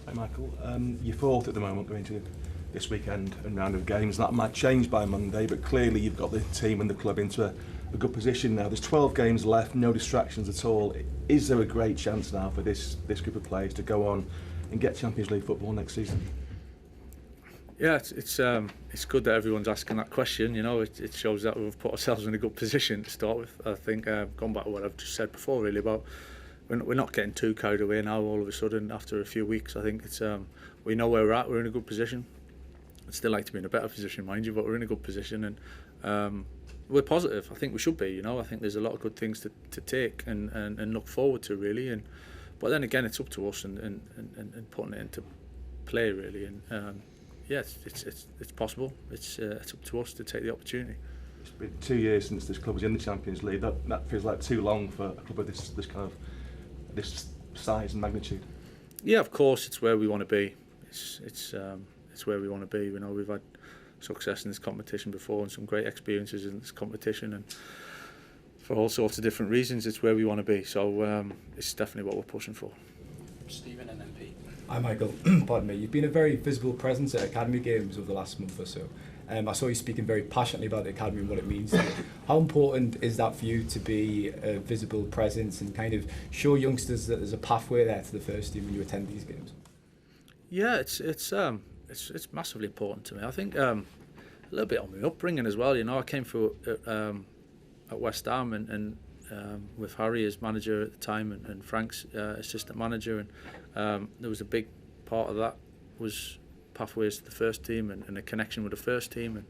Hi Michael, you're fourth at the moment going into this weekend and round of games. That might change by Monday, but clearly you've got the team and the club into a good position now. There's 12 games left, no distractions at all. Is there a great chance now for this group of players to go on and get Champions League football next season? Yeah, it's good that everyone's asking that question. You know, it shows that we've put ourselves in a good position to start with. I think going back to what I've just said before, really about we're not getting too carried away now. All of a sudden, after a few weeks, I think it's we know where we're at. We're in a good position. I'd still like to be in a better position, mind you, but we're in a good position and we're positive. I think we should be. You know, I think there's a lot of good things to take and look forward to, really. But then again, it's up to us and putting it into play, really. And yeah, it's possible. It's up to us to take the opportunity. It's been 2 years since this club was in the Champions League. That feels like too long for a club of this size and magnitude. Yeah, of course, it's where we want to be. It's where we want to be. You know, we've had success in this competition before and some great experiences in this competition, and for all sorts of different reasons, it's where we want to be. So it's definitely what we're pushing for. Stephen and then Pete. Hi Michael, pardon me. You've been a very visible presence at academy games over the last month or so. I saw you speaking very passionately about the academy and what it means to you. How important is that for you to be a visible presence and kind of show youngsters that there's a pathway there to the first team when you attend these games? Yeah, it's massively important to me. I think a little bit on my upbringing as well. You know, I came through at West Ham and with Harry as manager at the time and Frank's assistant manager, and there was a big part of that was pathways to the first team and a connection with the first team.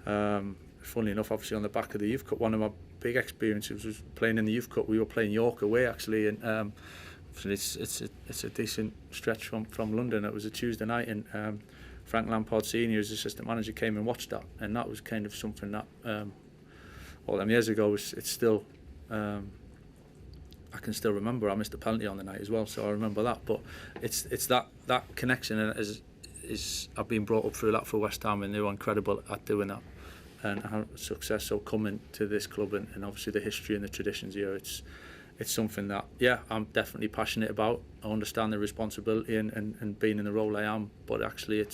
And funnily enough, obviously on the back of the Youth Cup, one of my big experiences was playing in the Youth Cup. We were playing York away actually, and it's a decent stretch from London. It was a Tuesday night, and Frank Lampard Senior, as assistant manager, came and watched that, and that was kind of something that all them years ago it's still. I can still remember I missed a penalty on the night as well, so I remember that. But it's that connection, and I've been brought up through that for West Ham, and they were incredible at doing that, and how success. So coming to this club and obviously the history and the traditions here, it's something that I'm definitely passionate about. I understand the responsibility and being in the role I am, but actually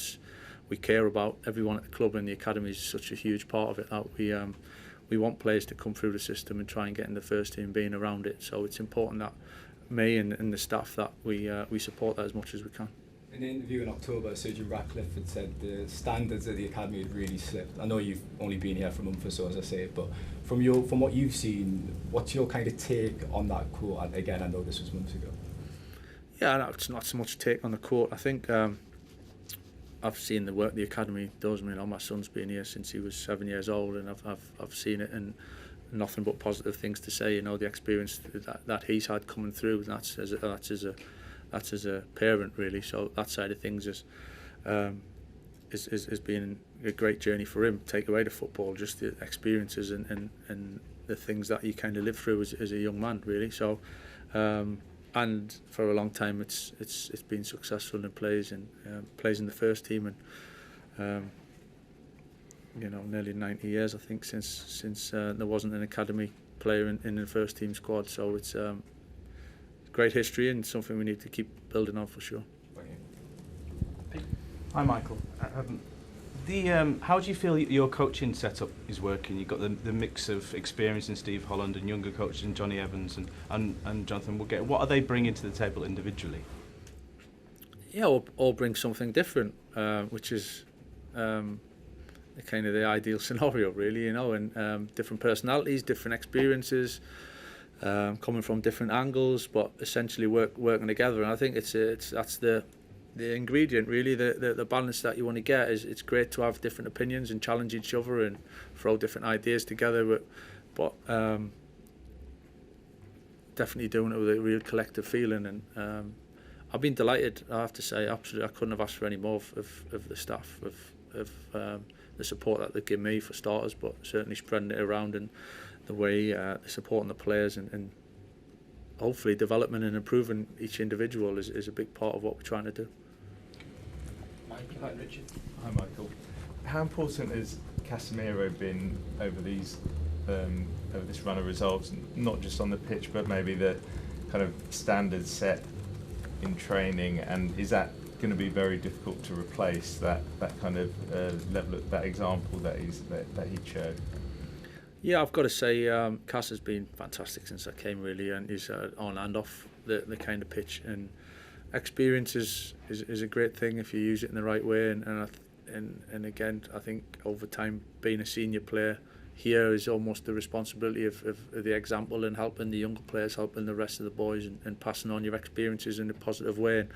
we care about everyone at the club, and the academy is such a huge part of it that we want players to come through the system and try and get in the first team, being around it. So it's important that me and the staff that we support that as much as we can. In an interview in October, Surgeon Ratcliffe had said the standards at the academy had really slipped. I know you've only been here for a month or so, as I say, but from what you've seen, what's your kind of take on that quote? And again, I know this was months ago. Yeah, no, it's not so much take on the quote. I think I've seen the work the academy does. I mean, my son's been here since he was 7 years old, and I've seen it, and nothing but positive things to say. You know, the experience that he's had coming through, and that's as a parent, really. So that side of things is been a great journey for him. Take away the football, just the experiences and the things that you kind of live through as a young man, really. So and for a long time it's been successful and plays in the first team, and you know, nearly 90 years I think since there wasn't an academy player in the first team squad. So it's great history and something we need to keep building on for sure. Hi Michael. How do you feel your coaching setup is working? You've got the mix of experience in Steve Holland and younger coaches in Johnny Evans and Jonathan Woodgate. What are they bringing to the table individually? Yeah, all bring something different, which is kind of the ideal scenario, really. You know, and different personalities, different experiences. Coming from different angles, but essentially working together. And I think that's the ingredient, really, the balance that you want to get. Is it's great to have different opinions and challenge each other and throw different ideas together, but definitely doing it with a real collective feeling. And I've been delighted, I have to say. Absolutely, I couldn't have asked for any more of the staff, of the support that they give me for starters, but certainly spreading it around, and the way they're supporting the players, and hopefully development and improving each individual is a big part of what we're trying to do. Michael and Richard. Hi Michael. How important has Casemiro been over this run of results, not just on the pitch, but maybe the kind of standards set in training, and is that going to be very difficult to replace that kind of level of that example that he showed. Yeah, I've got to say, Cass has been fantastic since I came, really, and he's on and off the kind of pitch. And experience is a great thing if you use it in the right way. And again, I think over time, being a senior player here is almost the responsibility of the example and helping the younger players, helping the rest of the boys, and passing on your experiences in a positive way.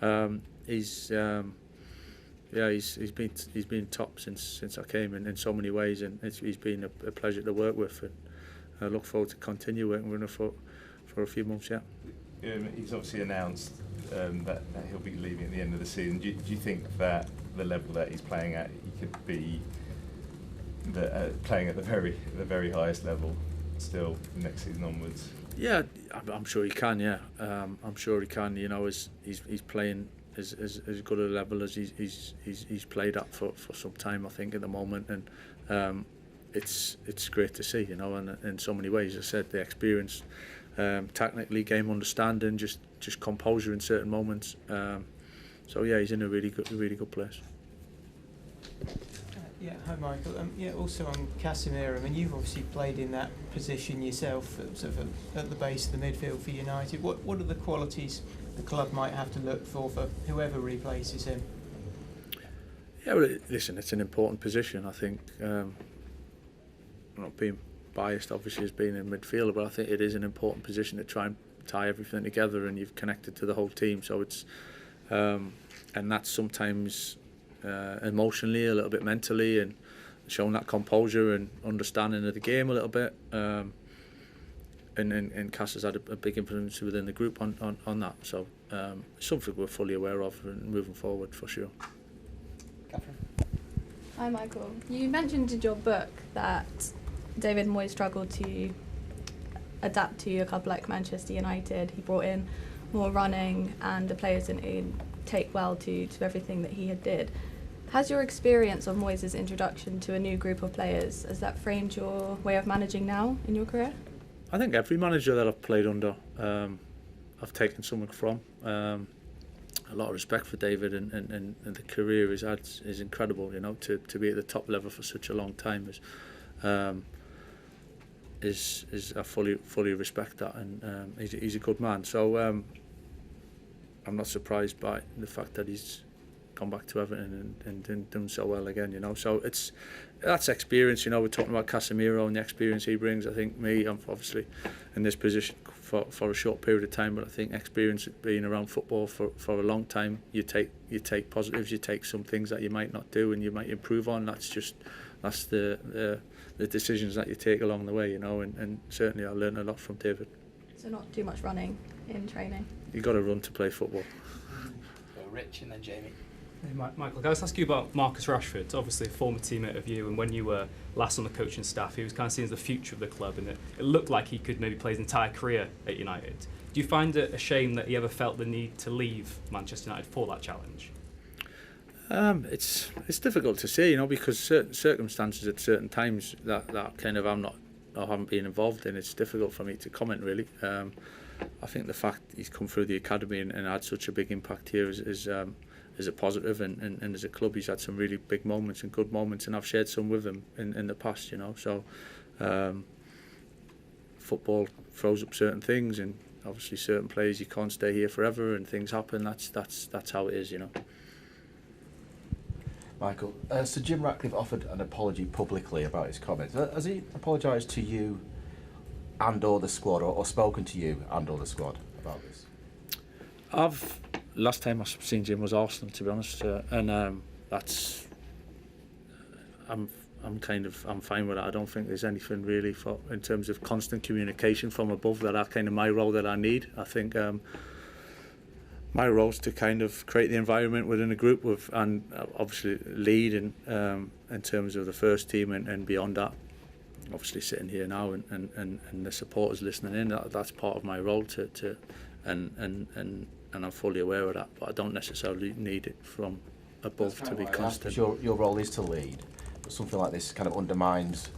And he's been top since I came in so many ways, and he's been a pleasure to work with, and I look forward to continue working with him for a few months yet. He's obviously announced that he'll be leaving at the end of the season. Do you think that the level that he's playing at, he could be playing at the very highest level still next season onwards? Yeah, I'm sure he can. Yeah, I'm sure he can. You know, he's playing as good a level as he's played at for some time, I think, at the moment, and it's great to see. You know, and in so many ways, as I said, the experience, technically, game understanding, just composure in certain moments. So yeah, he's in a really good place. Yeah, hi Michael. Also on Casemiro, I mean, you've obviously played in that position yourself, sort of at the base of the midfield for United. What are the qualities the club might have to look for whoever replaces him? Yeah, well, listen, it's an important position. I think, I'm not being biased, obviously, as being in midfield, but I think it is an important position to try and tie everything together, and you've connected to the whole team. So it's, and that's sometimes emotionally, a little bit mentally, and showing that composure and understanding of the game a little bit. And Cass has had a big influence within the group on that. So something we're fully aware of and moving forward for sure. Catherine. Hi Michael. You mentioned in your book that David Moyes struggled to adapt to a club like Manchester United. He brought in more running, and the players didn't take well to everything that he had did. Has your experience of Moyes' introduction to a new group of players, has that framed your way of managing now in your career? I think every manager that I've played under, I've taken something from. A lot of respect for David, and the career he's had is incredible. You know, to be at the top level for such a long time is I fully respect that, and he's a good man. So I'm not surprised by the fact that he's gone back to Everton and done so well again. You know, so that's experience. You know, we're talking about Casemiro and the experience he brings. I think I'm obviously in this position for a short period of time, but I think experience being around football for a long time, you take positives, you take some things that you might not do and you might improve on. That's the decisions that you take along the way, you know, and certainly I learned a lot from David. So not too much running in training? You got to run to play football. So Rich and then Jamie. Hey, Michael, can I just ask you about Marcus Rashford, obviously a former teammate of you, and when you were last on the coaching staff, he was kind of seen as the future of the club, and it looked like he could maybe play his entire career at United. Do you find it a shame that he ever felt the need to leave Manchester United for that challenge? It's difficult to say, you know, because certain circumstances at certain times that kind of haven't been involved in, it's difficult for me to comment really. I think the fact he's come through the academy and had such a big impact here is a positive, and as a club he's had some really big moments and good moments, and I've shared some with him in the past, you know. So football throws up certain things, and obviously certain players, you can't stay here forever, and things happen. That's how it is, you know. Michael, Sir Jim Ratcliffe offered an apology publicly about his comments. Has he apologised to you and or the squad, or spoken to you and or the squad about this? Last time I've seen Jim was Arsenal, to be honest, and that's I'm fine with that. I don't think there's anything really in terms of constant communication from above that kind of my role that I need. I think my role is to kind of create the environment within a group and obviously lead in terms of the first team and beyond that. Obviously sitting here now and the supporters listening in, that's part of my role and I'm fully aware of that, but I don't necessarily need it from above to be constant. Your role is to lead, but something like this kind of undermines.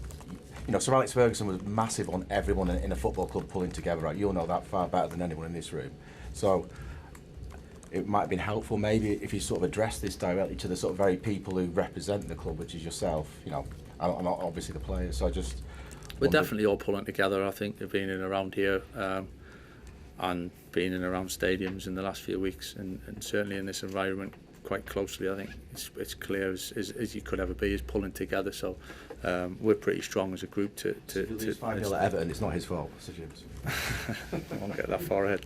You know, Sir Alex Ferguson was massive on everyone in a football club pulling together. Right, you'll know that far better than anyone in this room. So, it might have been helpful maybe if you sort of addressed this directly to the sort of very people who represent the club, which is yourself, you know, and obviously the players. So I just we're wondered- definitely all pulling together. I think being in around here and being in around stadiums in the last few weeks, and certainly in this environment quite closely, I think it's clear as you could ever be, is pulling together. So we're pretty strong as a group to 5-0 at Everton, it's not his fault, Sir James. I won't get that far ahead.